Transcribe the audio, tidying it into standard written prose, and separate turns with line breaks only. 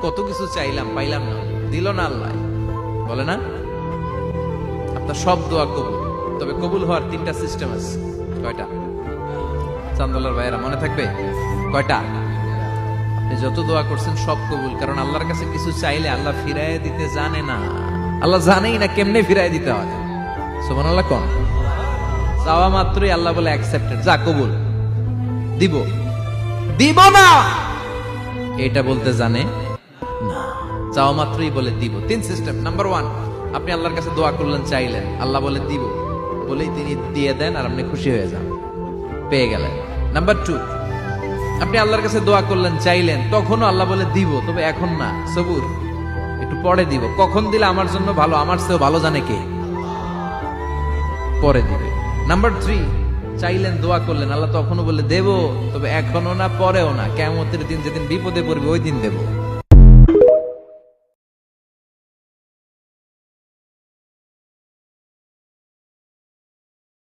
কত কিছু চাইলাম, পাইলাম না, দিল না আল্লাহ, বলে না? আপনার সব দোয়া কবুল, তবে কবুল হওয়ার 3টা সিস্টেম আছে। কয়টা? চান্দোলার ভাইয়েরা মনে থাকবে? কয়টা? আপনি যত দোয়া করছেন সব কবুল, কারণ আল্লাহর কাছে কিছু চাইলে আল্লাহ ফিরায় দিতে জানে না। আল্লাহ জানেই না কেমনে ফিরায় দিতে হয়। সুবহানাল্লাহ কোন? চাওয়া মাত্রই আল্লাহ বলে অ্যাকসেপ্টেড, যা কবুল, দিব দিব না এটা বলতে জানে না, চাওয়া মাত্রই বলে দিব। 3 সিস্টেম। নাম্বার 1, আপনি আল্লাহর কাছে দোয়া করলেন, চাইলেন, আল্লাহ বলে দিব, বলেই তিনি দিয়ে দেন আর আপনি খুশি হয়ে যান, পেয়ে গেলেন। নাম্বার 2, আপনি আল্লাহর কাছে দোয়া করলেন, চাইলেন, তখনও আল্লাহ বলে দিব, তবে এখন না, সবুর, একটু পরে দিব। কখন দিলে আমার জন্য ভালো, আমার চেয়েও ভালো জানে কে, পরে দিবে। নাম্বার 3, চাইলেন, দোয়া করলেন, আল্লাহ তখনও বলে দেব, তবে এখনো না, পরেও না, কিয়ামতের দিন যেদিন বিপদে পড়বে ওই দিন দেব।